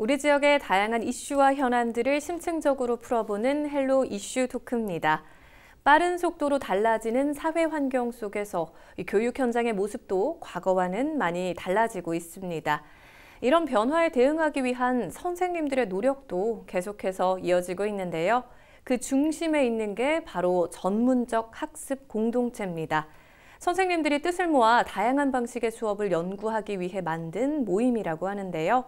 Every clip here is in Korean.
우리 지역의 다양한 이슈와 현안들을 심층적으로 풀어보는 헬로 이슈 토크입니다. 빠른 속도로 달라지는 사회 환경 속에서 교육 현장의 모습도 과거와는 많이 달라지고 있습니다. 이런 변화에 대응하기 위한 선생님들의 노력도 계속해서 이어지고 있는데요. 그 중심에 있는 게 바로 전문적 학습 공동체입니다. 선생님들이 뜻을 모아 다양한 방식의 수업을 연구하기 위해 만든 모임이라고 하는데요.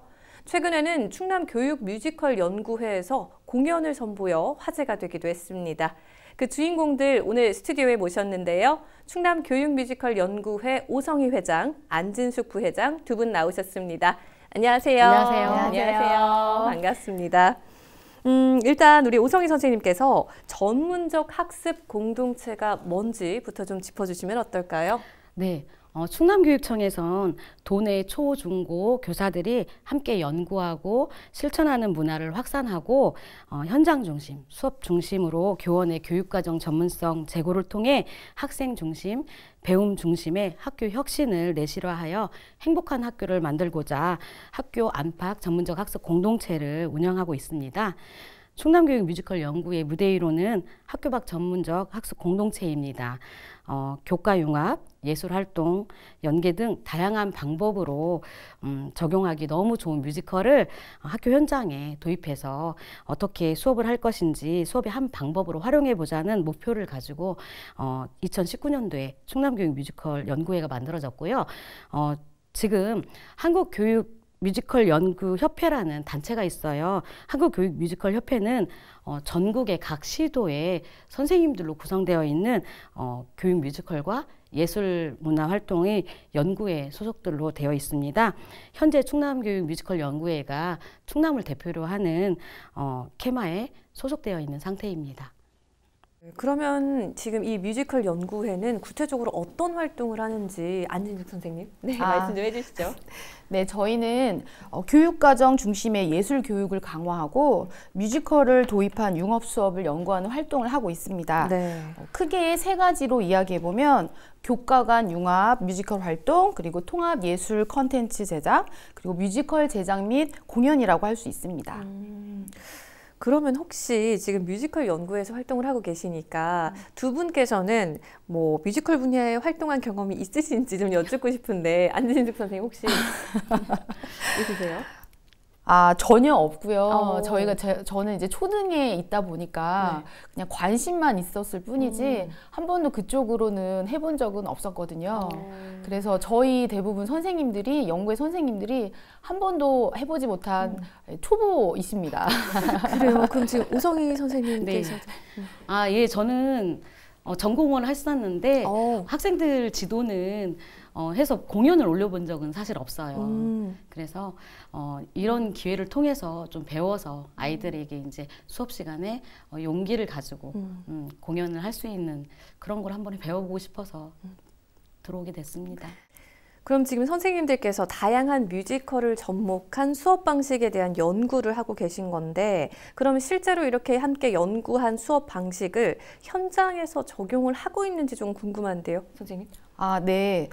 최근에는 충남 교육 뮤지컬 연구회에서 공연을 선보여 화제가 되기도 했습니다. 그 주인공들 오늘 스튜디오에 모셨는데요. 충남 교육 뮤지컬 연구회 오성희 회장, 안진숙 부회장 두 분 나오셨습니다. 안녕하세요. 안녕하세요. 안녕하세요. 반갑습니다. 일단 우리 오성희 선생님께서 전문적 학습 공동체가 뭔지부터 좀 짚어주시면 어떨까요? 네, 충남교육청에선 도내 초, 중, 고 교사들이 함께 연구하고 실천하는 문화를 확산하고 현장 중심, 수업 중심으로 교원의 교육과정 전문성 제고를 통해 학생 중심, 배움 중심의 학교 혁신을 내실화하여 행복한 학교를 만들고자 학교 안팎 전문적 학습 공동체를 운영하고 있습니다. 충남교육 뮤지컬 연구의 무대 위로는 학교 밖 전문적 학습 공동체입니다. 교과 융합, 예술활동, 연계 등 다양한 방법으로 적용하기 너무 좋은 뮤지컬을 학교 현장에 도입해서 어떻게 수업을 할 것인지 수업의 한 방법으로 활용해보자는 목표를 가지고 2019년도에 충남교육 뮤지컬 연구회가 만들어졌고요. 지금 한국교육 뮤지컬 연구협회라는 단체가 있어요. 한국교육뮤지컬협회는 전국의 각 시도에 선생님들로 구성되어 있는 교육 뮤지컬과 예술 문화 활동의 연구회 소속들로 되어 있습니다. 현재 충남교육 뮤지컬 연구회가 충남을 대표로 하는 캐마에 소속되어 있는 상태입니다. 그러면 지금 이 뮤지컬 연구회는 구체적으로 어떤 활동을 하는지 안진숙 선생님 말씀 좀 해주시죠. 네, 저희는 교육과정 중심의 예술 교육을 강화하고 뮤지컬을 도입한 융합 수업을 연구하는 활동을 하고 있습니다. 네. 크게 세 가지로 이야기해보면 교과 간 융합 뮤지컬 활동, 그리고 통합 예술 컨텐츠 제작, 그리고 뮤지컬 제작 및 공연이라고 할 수 있습니다. 그러면 혹시 지금 뮤지컬 연구에서 활동을 하고 계시니까 두 분께서는 뭐 뮤지컬 분야에 활동한 경험이 있으신지 좀 여쭙고 싶은데 안진숙 선생님 혹시 있으세요? 전혀 없고요. 저는 이제 초등에 있다 보니까 그냥 관심만 있었을 뿐이지 한 번도 그쪽으로는 해본 적은 없었거든요. 그래서 저희 대부분 선생님들이, 연구회 선생님들이 한 번도 해보지 못한 초보이십니다. 그래요? 그럼 지금 오성희 선생님께서 예, 저는 전공을 했었는데 학생들 지도는 해서 공연을 올려본 적은 사실 없어요. 그래서 이런 기회를 통해서 좀 배워서 아이들에게 이제 수업 시간에 용기를 가지고 공연을 할 수 있는 그런 걸 한번 배워보고 싶어서 들어오게 됐습니다. 그럼 지금 선생님들께서 다양한 뮤지컬을 접목한 수업 방식에 대한 연구를 하고 계신 건데 그럼 실제로 이렇게 함께 연구한 수업 방식을 현장에서 적용을 하고 있는지 좀 궁금한데요, 선생님? 네.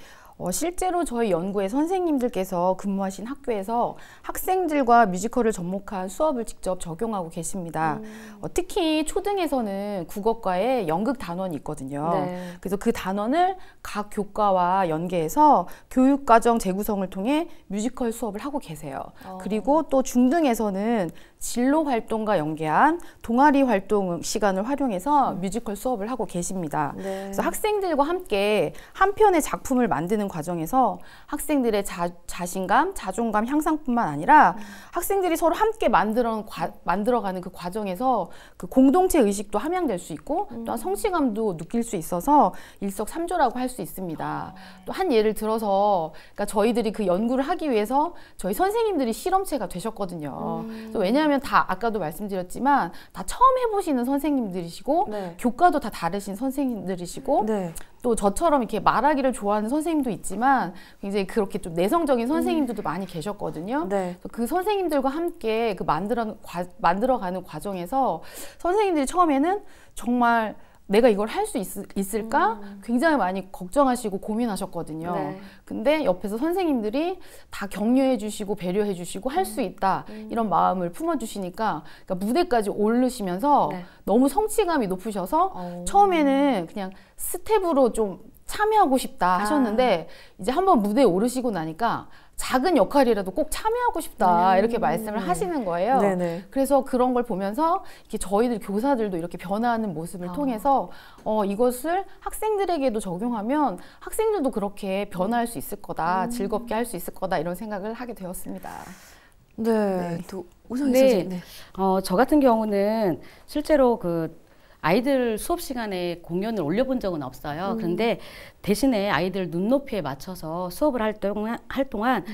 실제로 저희 연구회 선생님들께서 근무하신 학교에서 학생들과 뮤지컬을 접목한 수업을 직접 적용하고 계십니다. 특히 초등에서는 국어과에 연극 단원이 있거든요. 네. 그래서 그 단원을 각 교과와 연계해서 교육과정 재구성을 통해 뮤지컬 수업을 하고 계세요. 그리고 또 중등에서는 진로 활동과 연계한 동아리 활동 시간을 활용해서 뮤지컬 수업을 하고 계십니다. 네. 그래서 학생들과 함께 한 편의 작품을 만드는 과정에서 학생들의 자신감, 자존감 향상뿐만 아니라 학생들이 서로 함께 만들어가는 그 과정에서 그 공동체 의식도 함양될 수 있고 또한 성취감도 느낄 수 있어서 일석삼조라고 할 수 있습니다. 또 한 예를 들어서 그러니까 저희들이 그 연구를 하기 위해서 저희 선생님들이 실험체가 되셨거든요. 왜냐하면 다 아까도 말씀드렸지만 다 처음 해보시는 선생님들이시고 네. 교과도 다 다르신 선생님들이시고 네. 또 저처럼 이렇게 말하기를 좋아하는 선생님도 있지만 굉장히 그렇게 좀 내성적인 선생님들도 많이 계셨거든요. 네. 그 선생님들과 함께 그 만들어가는 과정에서 선생님들이 처음에는 정말 내가 이걸 할 수 있을까? 굉장히 많이 걱정하시고 고민하셨거든요. 네. 근데 옆에서 선생님들이 다 격려해 주시고 배려해 주시고 할 수 있다 이런 마음을 품어주시니까 그러니까 무대까지 오르시면서 네. 너무 성취감이 높으셔서 처음에는 그냥 스텝으로 좀 참여하고 싶다 하셨는데 이제 한번 무대에 오르시고 나니까 작은 역할이라도 꼭 참여하고 싶다 이렇게 말씀을 하시는 거예요. 네네. 그래서 그런 걸 보면서 이렇게 저희들 교사들도 이렇게 변화하는 모습을 통해서 이것을 학생들에게도 적용하면 학생들도 그렇게 변화할 수 있을 거다, 즐겁게 할 수 있을 거다 이런 생각을 하게 되었습니다. 네. 또 우성희 네. 선생님. 네. 저 같은 경우는 실제로 그 아이들 수업 시간에 공연을 올려본 적은 없어요. 그런데 대신에 아이들 눈높이에 맞춰서 수업을 할 동안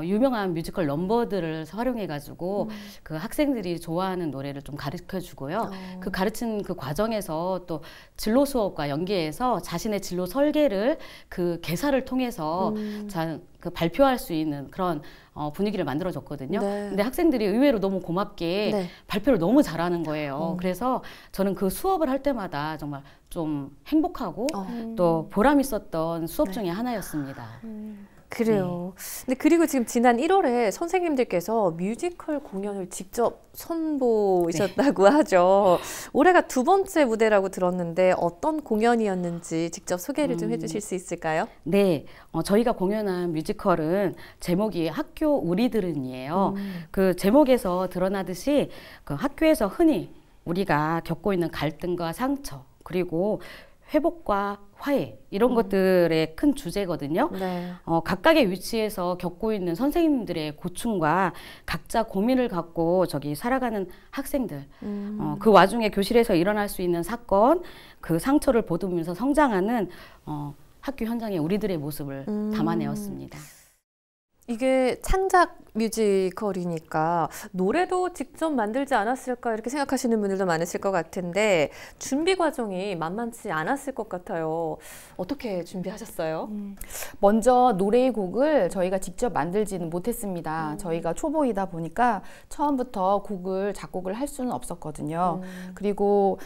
유명한 뮤지컬 넘버들을 활용해가지고 그 학생들이 좋아하는 노래를 좀 가르쳐 주고요. 그 가르친 그 과정에서 또 진로 수업과 연계해서 자신의 진로 설계를 그 개사를 통해서 그 발표할 수 있는 그런 분위기를 만들어줬거든요. 네. 근데 학생들이 의외로 너무 고맙게 네. 발표를 너무 잘하는 거예요. 그래서 저는 그 수업을 할 때마다 정말 좀 행복하고 또 보람 있었던 수업 중에 하나였습니다. 그래요. 근데 그리고 지금 지난 1월에 선생님들께서 뮤지컬 공연을 직접 선보이셨다고 하죠. 올해가 두 번째 무대라고 들었는데 어떤 공연이었는지 직접 소개를 좀 해주실 수 있을까요? 네, 저희가 공연한 뮤지컬은 제목이 학교 우리들은이에요. 그 제목에서 드러나듯이 그 학교에서 흔히 우리가 겪고 있는 갈등과 상처 그리고 회복과 화해 이런 것들의 큰 주제거든요. 네. 각각의 위치에서 겪고 있는 선생님들의 고충과 각자 고민을 갖고 저기 살아가는 학생들 그 와중에 교실에서 일어날 수 있는 사건 그 상처를 보듬으면서 성장하는 학교 현장의 우리들의 모습을 담아내었습니다. 이게 창작 뮤지컬이니까 노래도 직접 만들지 않았을까 이렇게 생각하시는 분들도 많으실 것 같은데 준비 과정이 만만치 않았을 것 같아요. 어떻게 준비하셨어요? 먼저 노래의 곡을 저희가 직접 만들지는 못했습니다. 저희가 초보이다 보니까 처음부터 작곡을 할 수는 없었거든요. 그리고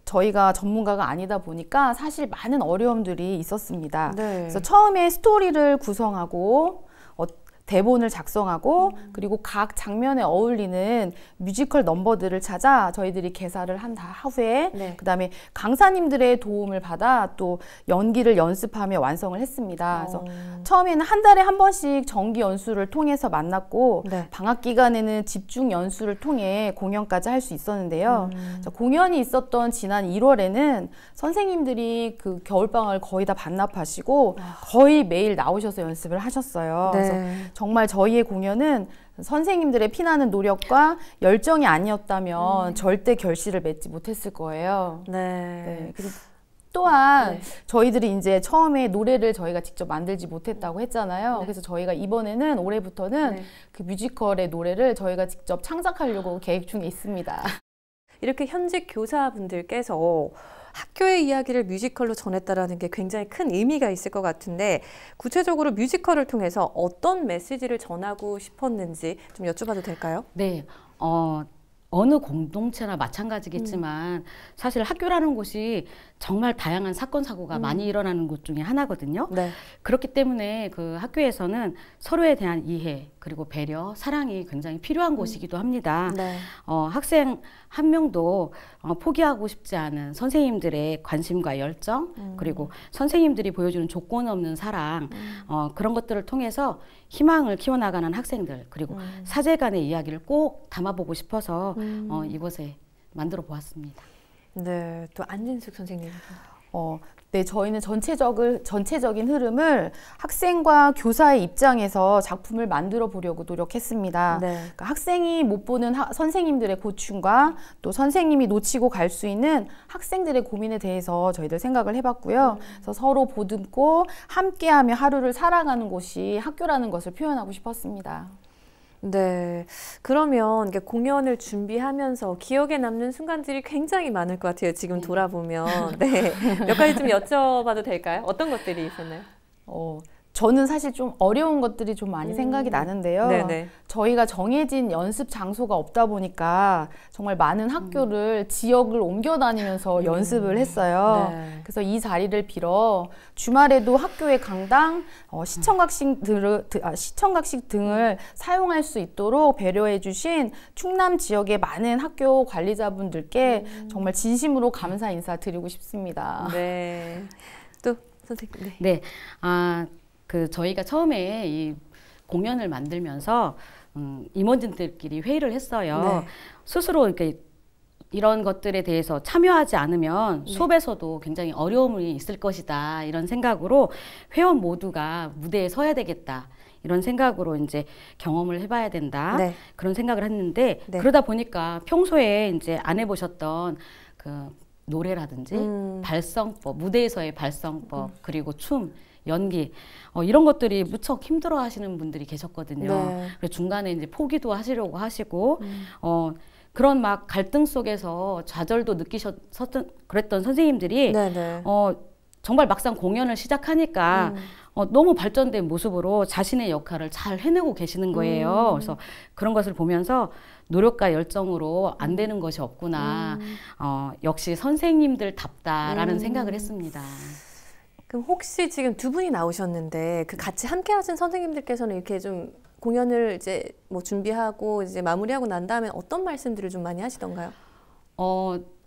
저희가 전문가가 아니다 보니까 사실 많은 어려움들이 있었습니다. 네. 그래서 처음에 스토리를 구성하고 대본을 작성하고 그리고 각 장면에 어울리는 뮤지컬 넘버들을 찾아 저희들이 개사를 한 후에 네. 그다음에 강사님들의 도움을 받아 또 연기를 연습하며 완성을 했습니다. 그래서 처음에는 한 달에 한 번씩 정기 연수를 통해서 만났고 네. 방학 기간에는 집중 연수를 통해 공연까지 할 수 있었는데요. 공연이 있었던 지난 1월에는 선생님들이 그 겨울방학을 거의 다 반납하시고 거의 매일 나오셔서 연습을 하셨어요. 네. 그래서 정말 저희의 공연은 선생님들의 피나는 노력과 열정이 아니었다면 절대 결실을 맺지 못했을 거예요. 네. 네. 그리고 또한 저희들이 이제 처음에 노래를 저희가 직접 만들지 못했다고 했잖아요. 그래서 저희가 이번에는 올해부터는 그 뮤지컬의 노래를 저희가 직접 창작하려고 계획 중에 있습니다. 이렇게 현직 교사분들께서 학교의 이야기를 뮤지컬로 전했다라는 게 굉장히 큰 의미가 있을 것 같은데 구체적으로 뮤지컬을 통해서 어떤 메시지를 전하고 싶었는지 좀 여쭤봐도 될까요? 네, 어느 공동체나 마찬가지겠지만 사실 학교라는 곳이 정말 다양한 사건 사고가 많이 일어나는 곳 중에 하나거든요. 네. 그렇기 때문에 그 학교에서는 서로에 대한 이해 그리고 배려, 사랑이 굉장히 필요한 곳이기도 합니다. 네. 학생 한 명도 포기하고 싶지 않은 선생님들의 관심과 열정 그리고 선생님들이 보여주는 조건 없는 사랑 그런 것들을 통해서 희망을 키워나가는 학생들 그리고 사제 간의 이야기를 꼭 담아보고 싶어서 이곳에 만들어 보았습니다. 네, 또 안진숙 선생님. 네, 저희는 전체적인 흐름을 학생과 교사의 입장에서 작품을 만들어 보려고 노력했습니다. 네. 그러니까 학생이 못 보는 선생님들의 고충과 또 선생님이 놓치고 갈 수 있는 학생들의 고민에 대해서 저희들 생각을 해봤고요. 그래서 서로 보듬고 함께하며 하루를 살아가는 곳이 학교라는 것을 표현하고 싶었습니다. 네, 그러면 이게 공연을 준비하면서 기억에 남는 순간들이 굉장히 많을 것 같아요. 지금 돌아보면. 네, 몇 가지 좀 여쭤봐도 될까요? 어떤 것들이 있었나요? 저는 사실 좀 어려운 것들이 좀 많이 생각이 나는데요. 네네. 저희가 정해진 연습 장소가 없다 보니까 정말 많은 학교를 지역을 옮겨 다니면서 연습을 했어요. 네. 그래서 이 자리를 빌어 주말에도 학교의 강당, 시청각식 등을 사용할 수 있도록 배려해 주신 충남 지역의 많은 학교 관리자분들께 정말 진심으로 감사 인사 드리고 싶습니다. 네. 또 선생님. 네. 저희가 처음에 이 공연을 만들면서 임원진들끼리 회의를 했어요. 네. 스스로 이렇게 이런 것들에 대해서 참여하지 않으면 수업에서도 굉장히 어려움이 있을 것이다. 이런 생각으로 회원 모두가 무대에 서야 되겠다. 이런 생각으로 이제 경험을 해봐야 된다. 네. 그런 생각을 했는데 네. 그러다 보니까 평소에 이제 안 해보셨던 그 노래라든지 발성법, 무대에서의 발성법, 그리고 춤, 연기 이런 것들이 무척 힘들어 하시는 분들이 계셨거든요. 네. 그래서 중간에 이제 포기도 하시려고 하시고 그런 막 갈등 속에서 좌절도 느끼셨던 그랬던 선생님들이 네네. 정말 막상 공연을 시작하니까 너무 발전된 모습으로 자신의 역할을 잘 해내고 계시는 거예요. 그래서 그런 것을 보면서 노력과 열정으로 안 되는 것이 없구나. 역시 선생님들답다라는 생각을 했습니다. 그럼 혹시 지금 두 분이 나오셨는데 그 같이 함께 하신 선생님들께서는 이렇게 좀 공연을 이제 뭐 준비하고 이제 마무리하고 난 다음에 어떤 말씀들을 좀 많이 하시던가요?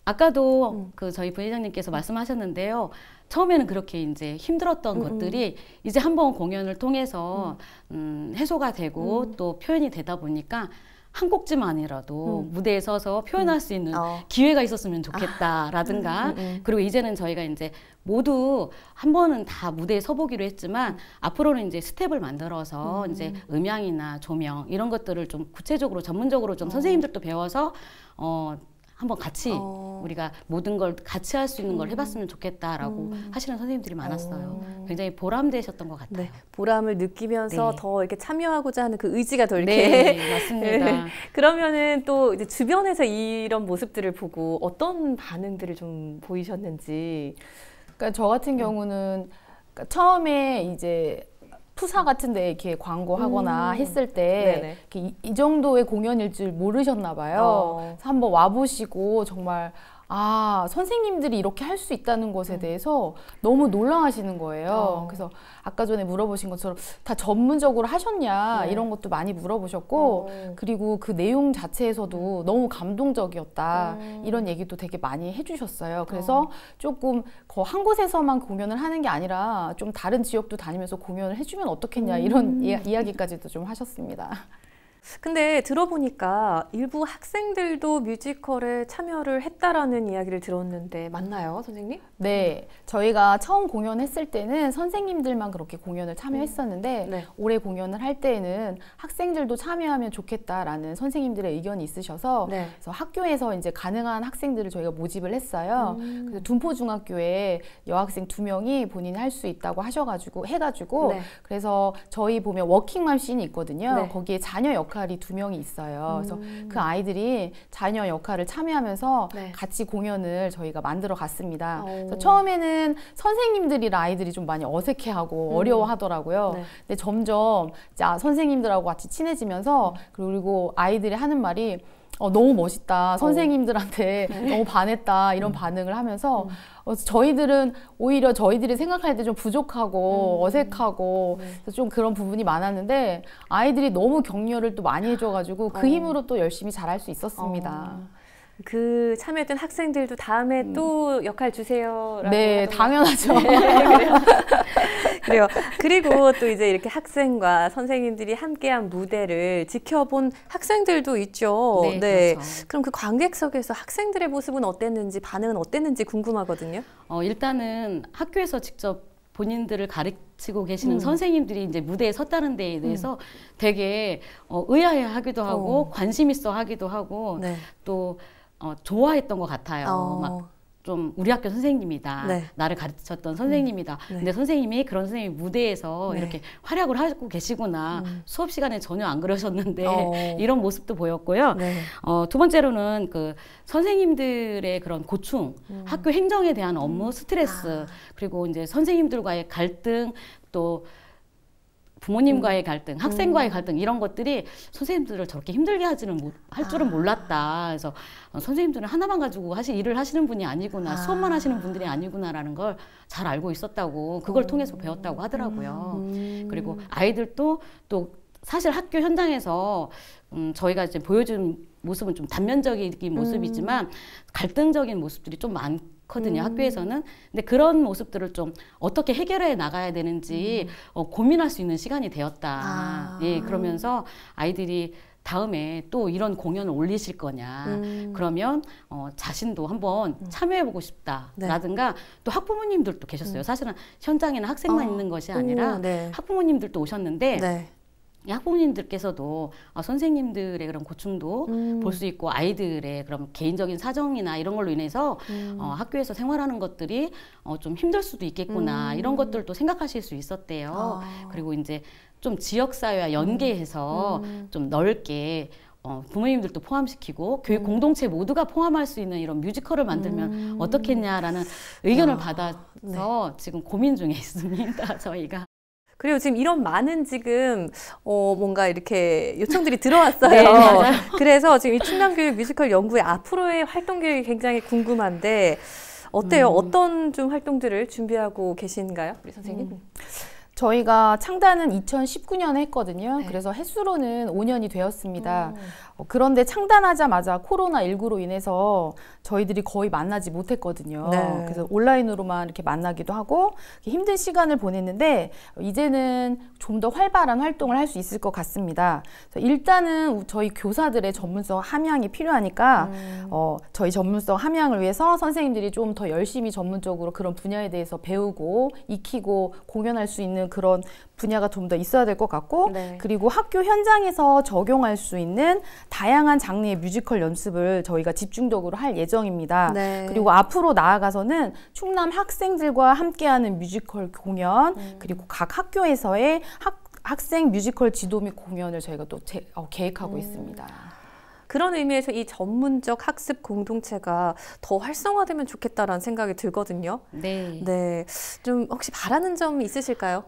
아까도 저희 부회장님께서 말씀하셨는데요. 처음에는 그렇게 이제 힘들었던 것들이 이제 한번 공연을 통해서 해소가 되고 또 표현이 되다 보니까 한 곡지만이라도 무대에 서서 표현할 수 있는 기회가 있었으면 좋겠다라든가 그리고 이제는 저희가 이제 모두 한 번은 다 무대에 서보기로 했지만 앞으로는 이제 스텝을 만들어서 이제 음향이나 조명 이런 것들을 좀 구체적으로 전문적으로 좀 선생님들도 배워서 한번 같이 우리가 모든 걸 같이 할 수 있는 걸 해봤으면 좋겠다라고 하시는 선생님들이 많았어요. 굉장히 보람되셨던 것 같아요. 네, 보람을 느끼면서 네. 더 이렇게 참여하고자 하는 그 의지가 더 이렇게. 네, 맞습니다. 네. 그러면은 또 이제 주변에서 이런 모습들을 보고 어떤 반응들을 좀 보이셨는지. 그러니까 저 같은 경우는 그러니까 처음에 이제 푸사 같은 데 이렇게 광고하거나 했을 때 이렇게 이 정도의 공연일 줄 모르셨나 봐요. 그래서 한번 와보시고 정말 선생님들이 이렇게 할 수 있다는 것에 대해서 너무 놀라하시는 거예요. 그래서 아까 전에 물어보신 것처럼 다 전문적으로 하셨냐 이런 것도 많이 물어보셨고 그리고 그 내용 자체에서도 너무 감동적이었다 이런 얘기도 되게 많이 해주셨어요. 그래서 조금 한 곳에서만 공연을 하는 게 아니라 좀 다른 지역도 다니면서 공연을 해주면 어떻겠냐 이런 이야기까지도 좀 하셨습니다. 근데 들어보니까 일부 학생들도 뮤지컬에 참여를 했다라는 이야기를 들었는데 맞나요, 선생님? 네, 저희가 처음 공연했을 때는 선생님들만 그렇게 공연을 참여했었는데 올해 공연을 할 때에는 학생들도 참여하면 좋겠다라는 선생님들의 의견이 있으셔서 그래서 학교에서 이제 가능한 학생들을 저희가 모집을 했어요. 그래서 둔포중학교에 여학생 2명이 본인이 할 수 있다고 해가지고 그래서 저희 보면 워킹맘 씬이 있거든요. 거기에 자녀 역할이 2명이 있어요. 그래서 그 아이들이 자녀 역할을 참여하면서 같이 공연을 저희가 만들어 갔습니다. 그래서 처음에는 선생님들이랑 아이들이 좀 많이 어색해하고 어려워하더라고요. 근데 점점 선생님들하고 같이 친해지면서 그리고 아이들이 하는 말이 너무 멋있다. 선생님들한테 너무 반했다. 이런 반응을 하면서 저희들은 오히려 저희들이 생각할 때 좀 부족하고 어색하고 좀 그런 부분이 많았는데 아이들이 너무 격려를 또 많이 해줘가지고 그 힘으로 또 열심히 잘할 수 있었습니다. 그 참여했던 학생들도 다음에 또 역할 주세요라고 네, 당연하죠. 그래요. 그리고 또 이제 이렇게 학생과 선생님들이 함께한 무대를 지켜본 학생들도 있죠. 네. 그렇죠. 그럼 그 관객석에서 학생들의 모습은 어땠는지 반응은 어땠는지 궁금하거든요. 일단은 학교에서 직접 본인들을 가르치고 계시는 선생님들이 이제 무대에 섰다는 데에 대해서 되게 의아해하기도 하고 관심 있어 하기도 하고 또 좋아했던 것 같아요. 막 좀 우리 학교 선생님이다. 나를 가르쳤던 선생님이다. 근데 선생님이 그런 선생님이 무대에서 이렇게 활약을 하고 계시구나. 수업 시간에 전혀 안 그러셨는데 이런 모습도 보였고요. 두 번째로는 그 선생님들의 그런 고충, 학교 행정에 대한 업무 스트레스, 그리고 이제 선생님들과의 갈등, 또 부모님과의 갈등, 학생과의 갈등 이런 것들이 선생님들을 저렇게 힘들게 할 줄은 몰랐다. 그래서 선생님들은 하나만 가지고 일을 하시는 분이 아니구나, 수업만 하시는 분들이 아니구나라는 걸 잘 알고 있었다고, 그걸 통해서 배웠다고 하더라고요. 그리고 아이들도 또 사실 학교 현장에서 저희가 이제 보여준 모습은 좀 단면적인 모습이지만 갈등적인 모습들이 좀 많거든요. 학교에서는. 근데 그런 모습들을 좀 어떻게 해결해 나가야 되는지 고민할 수 있는 시간이 되었다. 예, 그러면서 아이들이 다음에 또 이런 공연을 올리실 거냐. 그러면 자신도 한번 참여해보고 싶다라든가 또 학부모님들도 계셨어요. 사실은 현장에는 학생만 있는 것이 아니라 학부모님들도 오셨는데 네. 이 학부모님들께서도 선생님들의 그런 고충도 볼 수 있고 아이들의 그런 개인적인 사정이나 이런 걸로 인해서 학교에서 생활하는 것들이 좀 힘들 수도 있겠구나 이런 것들도 생각하실 수 있었대요. 그리고 이제 좀 지역사회와 연계해서 좀 넓게 부모님들도 포함시키고 교육 공동체 모두가 포함할 수 있는 이런 뮤지컬을 만들면 어떻겠냐라는 의견을 받아서 지금 고민 중에 있습니다. 저희가. 그리고 지금 이런 많은 지금 뭔가 이렇게 요청들이 들어왔어요. 네, 맞아요. 그래서 지금 이 충남교육 뮤지컬 연구의 앞으로의 활동 계획이 굉장히 궁금한데 어때요? 어떤 좀 활동들을 준비하고 계신가요? 우리 선생님? 저희가 창단은 2019년에 했거든요. 네. 그래서 횟수로는 5년이 되었습니다. 그런데 창단하자마자 코로나19로 인해서 저희들이 거의 만나지 못했거든요. 네. 그래서 온라인으로만 이렇게 만나기도 하고 힘든 시간을 보냈는데 이제는 좀 더 활발한 활동을 할 수 있을 것 같습니다. 그래서 일단은 저희 교사들의 전문성 함양이 필요하니까 저희 전문성 함양을 위해서 선생님들이 좀 더 열심히 전문적으로 그런 분야에 대해서 배우고 익히고 공연할 수 있는 그런 분야가 좀 더 있어야 될 것 같고 네. 그리고 학교 현장에서 적용할 수 있는 다양한 장르의 뮤지컬 연습을 저희가 집중적으로 할 예정입니다. 네. 그리고 앞으로 나아가서는 충남 학생들과 함께하는 뮤지컬 공연 그리고 각 학교에서의 학생 뮤지컬 지도 및 공연을 저희가 또 계획하고 있습니다. 그런 의미에서 이 전문적 학습 공동체가 더 활성화되면 좋겠다라는 생각이 들거든요. 네. 네. 좀 혹시 바라는 점 있으실까요?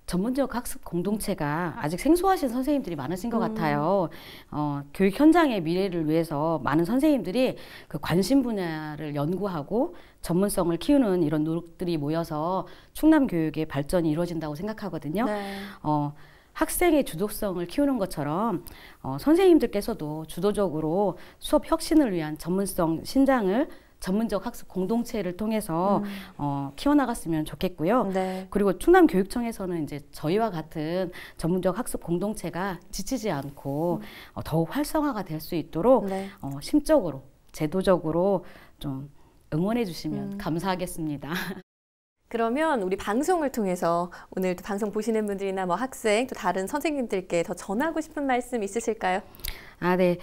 전문적 학습 공동체가 아직 생소하신 선생님들이 많으신 것 같아요. 교육 현장의 미래를 위해서 많은 선생님들이 그 관심 분야를 연구하고 전문성을 키우는 이런 노력들이 모여서 충남 교육의 발전이 이루어진다고 생각하거든요. 네. 학생의 주도성을 키우는 것처럼 선생님들께서도 주도적으로 수업 혁신을 위한 전문성 신장을 전문적 학습 공동체를 통해서 키워나갔으면 좋겠고요. 네. 그리고 충남교육청에서는 이제 저희와 같은 전문적 학습 공동체가 지치지 않고 더욱 활성화가 될 수 있도록 네. 심적으로, 제도적으로 좀 응원해 주시면 감사하겠습니다. 그러면 우리 방송을 통해서 오늘 또 방송 보시는 분들이나 뭐 학생 또 다른 선생님들께 더 전하고 싶은 말씀 있으실까요? 네.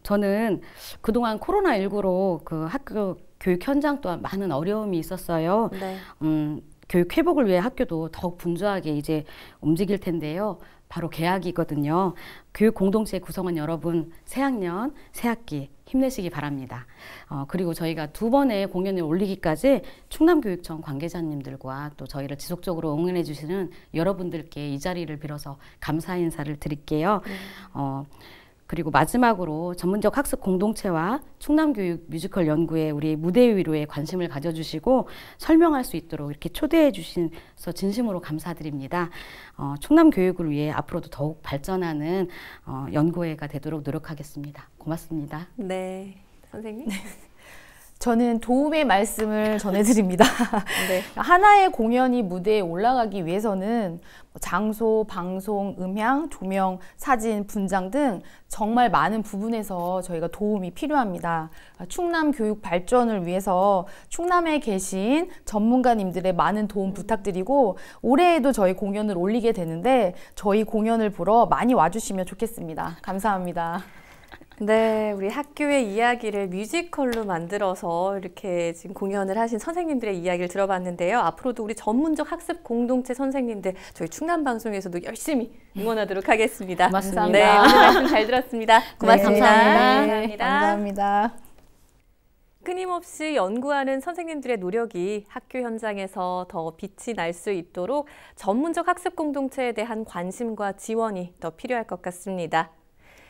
저는 그동안 코로나19로 그 학교 교육 현장 또한 많은 어려움이 있었어요. 네. 교육 회복을 위해 학교도 더욱 분주하게 이제 움직일 텐데요. 바로 개학이거든요. 교육 공동체 구성원 여러분, 새학년, 새학기 힘내시기 바랍니다. 그리고 저희가 2번의 공연을 올리기까지 충남교육청 관계자님들과 또 저희를 지속적으로 응원해 주시는 여러분들께 이 자리를 빌어서 감사 인사를 드릴게요. 그리고 마지막으로 전문적 학습 공동체와 충남교육 뮤지컬 연구에 우리 무대 위로에 관심을 가져주시고 설명할 수 있도록 이렇게 초대해 주셔서 진심으로 감사드립니다. 충남교육을 위해 앞으로도 더욱 발전하는 연구회가 되도록 노력하겠습니다. 고맙습니다. 네. 선생님? 저는 도움의 말씀을 전해드립니다. 네. 하나의 공연이 무대에 올라가기 위해서는 장소, 방송, 음향, 조명, 사진, 분장 등 정말 많은 부분에서 저희가 도움이 필요합니다. 충남 교육 발전을 위해서 충남에 계신 전문가님들의 많은 도움 부탁드리고 올해에도 저희 공연을 올리게 되는데 저희 공연을 보러 많이 와주시면 좋겠습니다. 감사합니다. 네, 우리 학교의 이야기를 뮤지컬로 만들어서 이렇게 지금 공연을 하신 선생님들의 이야기를 들어봤는데요. 앞으로도 우리 전문적 학습 공동체 선생님들 저희 충남방송에서도 열심히 응원하도록 하겠습니다. 고맙습니다. 네, 오늘 말씀 잘 들었습니다. 고맙습니다. 감사합니다. 감사합니다. 감사합니다. 끊임없이 연구하는 선생님들의 노력이 학교 현장에서 더 빛이 날 수 있도록 전문적 학습 공동체에 대한 관심과 지원이 더 필요할 것 같습니다.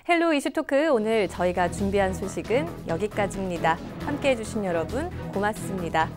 헬로 이슈토크 오늘 저희가 준비한 소식은 여기까지입니다. 함께해 주신 여러분 고맙습니다.